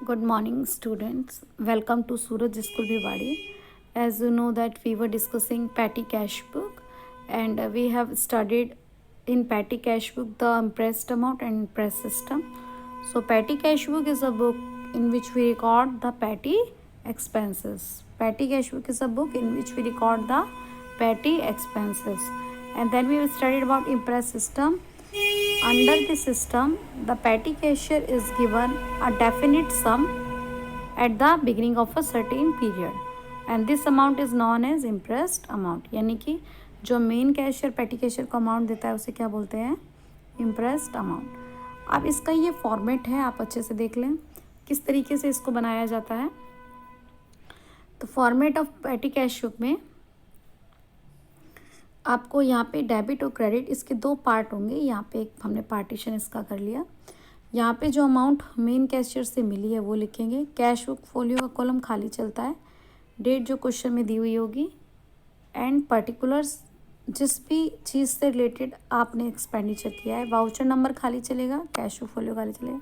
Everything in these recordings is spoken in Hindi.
Good morning, students. Welcome to Suraj School Bhiwadi. As you know that we were discussing petty cash book, and we have studied in petty cash book the impressed amount and impressed system. So petty cash book is a book in which we record the petty expenses. Petty cash book is a book in which we record the petty expenses. And then we have studied about impressed system. Under the system, the petty cashier is given a definite sum at the beginning of a certain period, and this amount is known as impressed amount. यानी कि जो मेन कैशियर पेटी कैशियर को अमाउंट देता है उसे क्या बोलते हैं? Impressed amount. अब इसका ये फॉर्मेट है, आप अच्छे से देख लें किस तरीके से इसको बनाया जाता है। तो फॉर्मेट ऑफ पेटी कैश बुक में आपको यहाँ पे डेबिट और क्रेडिट इसके दो पार्ट होंगे। यहाँ पे एक हमने पार्टीशन इसका कर लिया। यहाँ पे जो अमाउंट मेन कैशियर से मिली है वो लिखेंगे। कैश बुक फोलियो का कॉलम खाली चलता है। डेट जो क्वेश्चन में दी हुई होगी एंड पर्टिकुलर्स जिस भी चीज़ से रिलेटेड आपने एक्सपेंडिचर किया है। वाउचर नंबर खाली चलेगा, कैश बुक फोलियो खाली चलेगा,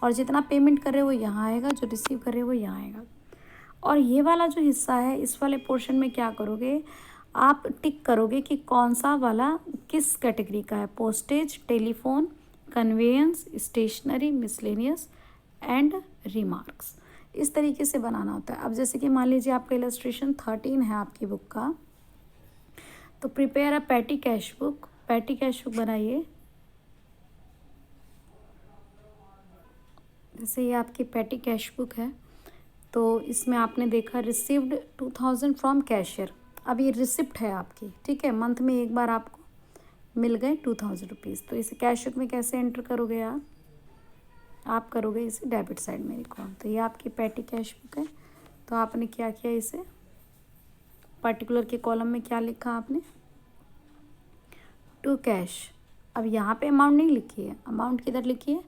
और जितना पेमेंट कर रहे हो वो यहाँ आएगा, जो रिसीव कर रहे हो वो यहाँ आएगा। और ये वाला जो हिस्सा है इस वाले पोर्शन में क्या करोगे, आप टिक करोगे कि कौन सा वाला किस कैटेगरी का है। Postage, telephone, conveyance, stationery, miscellaneous and remarks, इस तरीके से बनाना होता है। अब जैसे कि मान लीजिए आपका इलस्ट्रेशन 13 है आपकी बुक का, तो prepare a petty cash book. Petty cash book बनाइए। जैसे ये आपकी पैटी कैश बुक है, तो इसमें आपने देखा रिसीव्ड 2000 फ्रॉम कैशियर। अब ये रिसिप्ट है आपकी, ठीक है, मंथ में एक बार आपको मिल गए 2000 रुपीज़। तो इसे कैश बुक में कैसे एंटर करोगे आप करोगे इसे डेबिट साइड में लिखो। तो ये आपकी पैटी कैश बुक है। तो आपने क्या किया, इसे पर्टिकुलर के कॉलम में क्या लिखा आपने, टू कैश। अब यहाँ पे अमाउंट नहीं लिखी है, अमाउंट किधर लिखी है,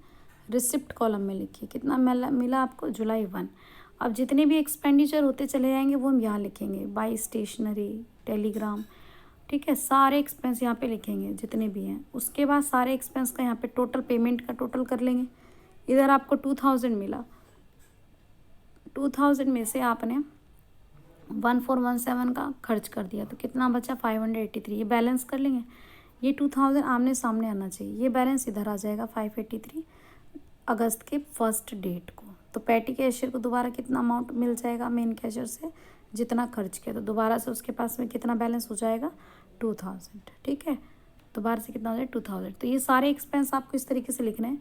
रिसिप्ट कॉलम में लिखी है। कितना मिला आपको, जुलाई 1। अब जितने भी एक्सपेंडिचर होते चले जाएंगे वो हम यहाँ लिखेंगे। बाई स्टेशनरी, टेलीग्राम, ठीक है, सारे एक्सपेंस यहाँ पे लिखेंगे जितने भी हैं। उसके बाद सारे एक्सपेंस का यहाँ पे टोटल पेमेंट का टोटल कर लेंगे। इधर आपको 2000 मिला, 2000 में से आपने 1417 का खर्च कर दिया, तो कितना बचा 583। ये बैलेंस कर लेंगे। ये 2000 आमने सामने आना चाहिए, ये बैलेंस इधर आ जाएगा 583 अगस्त के 1 डेट को। तो पैटी कैशियर को दोबारा कितना अमाउंट मिल जाएगा मेन कैशियर से, जितना खर्च किया, तो दोबारा से उसके पास में कितना बैलेंस हो जाएगा 2000, ठीक है। दोबारा से कितना हो जाएगा 2000। तो ये सारे एक्सपेंस आपको इस तरीके से लिखने हैं।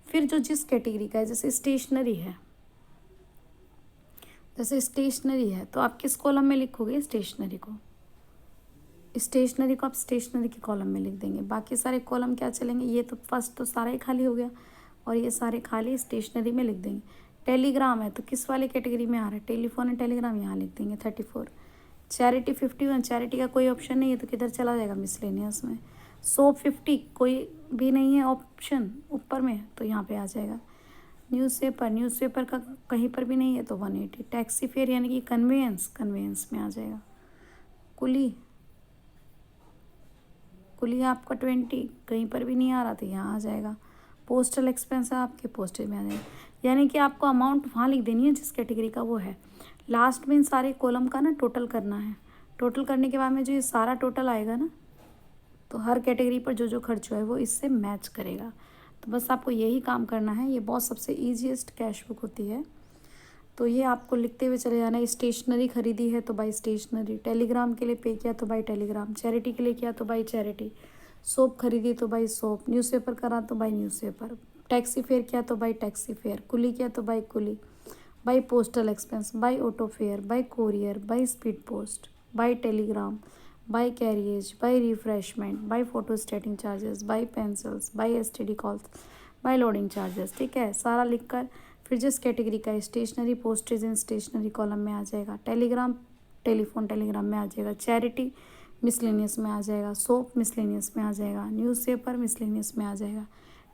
फिर जो जिस कैटेगरी का है, जैसे स्टेशनरी है, तो आप किस कॉलम में लिखोगे, स्टेशनरी को आप स्टेशनरी के कॉलम में लिख देंगे। बाकी सारे कॉलम क्या चलेंगे, ये तो फर्स्ट तो सारा ही खाली हो गया और ये सारे खाली स्टेशनरी में लिख देंगे। टेलीग्राम है तो किस वाले कैटेगरी में आ रहा है, टेलीफोन एंड टेलीग्राम, यहाँ लिख देंगे 34। चैरिटी 51, चैरिटी का कोई ऑप्शन नहीं है तो किधर चला जाएगा, मिसलेनियस में। सोप 50 कोई भी नहीं है ऑप्शन ऊपर में, तो यहाँ पे आ जाएगा। न्यूज़पेपर का कहीं पर भी नहीं है तो 180। टैक्सी फेयर यानी कि कन्वेंस में आ जाएगा। कुली आपका 20 कहीं पर भी नहीं आ रहा तो यहाँ आ जाएगा। पोस्टल एक्सपेंस है आपके, पोस्टेज में आ जाएगा। यानी कि आपको अमाउंट वहाँ लिख देनी है जिस कैटेगरी का वो है। लास्ट में इन सारे कॉलम का ना टोटल करना है। टोटल करने के बाद में जो ये सारा टोटल आएगा ना, तो हर कैटेगरी पर जो जो खर्च हुआ है वो इससे मैच करेगा। तो बस आपको यही काम करना है। ये बहुत सबसे ईजीएस्ट कैश बुक होती है। तो ये आपको लिखते हुए चले जाना है। स्टेशनरी खरीदी है तो बाई स्टेशनरी, टेलीग्राम के लिए पे किया तो बाई टेलीग्राम, चैरिटी के लिए किया तो बाई चैरिटी, सोप खरीदी तो बाई सोप, न्यूज़पेपर करा तो बाई न्यूज़पेपर, टैक्सी फेयर किया तो बाई टैक्सी फेयर, कुली किया तो बाई कुली, by postal expense, by auto fare, by courier, by speed post, by telegram, by carriage, by refreshment, by photostating charges, by pencils, by STD calls, by loading charges, ठीक है। सारा लिखकर फिर जिस कैटेगरी का stationery, postage in stationery column में आ जाएगा, टेलीग्राम, टेलीफोन टेलीग्राम में आ जाएगा, चैरिटी मिसलेनियस में आ जाएगा, सोप मिसलेनियस में आ जाएगा, न्यूज़पेपर मिसलेनियस में आ जाएगा,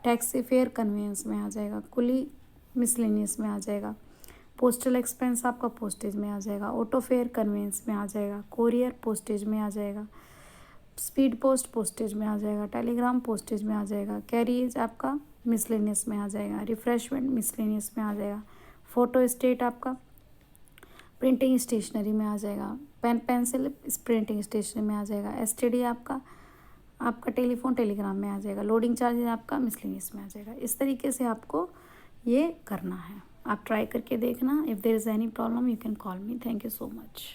टैक्सी फेयर कन्वेंस में आ जाएगा, कुली मिसलेनियस में आ जाएगा, पोस्टल एक्सपेंस आपका पोस्टेज में आ जाएगा, ऑटो फेयर कन्वेंस में आ जाएगा, कोरियर पोस्टेज में आ जाएगा, स्पीड पोस्ट पोस्टेज में आ जाएगा, टेलीग्राम पोस्टेज में आ जाएगा, कैरियज आपका मिसलेनियस में आ जाएगा, रिफ्रेशमेंट मिसलेनियस में आ जाएगा, फ़ोटो स्टेट आपका प्रिंटिंग स्टेशनरी में आ जाएगा, पेन पेंसिल प्रिंटिंग स्टेशनरी में आ जाएगा, एसटीडी आपका टेलीफोन टेलीग्राम में आ जाएगा, लोडिंग चार्जेस आपका मिसलेनियस में आ जाएगा। इस तरीके से आपको ये करना है। आप ट्राई करके देखना। If there is any problem you can call me. Thank you so much.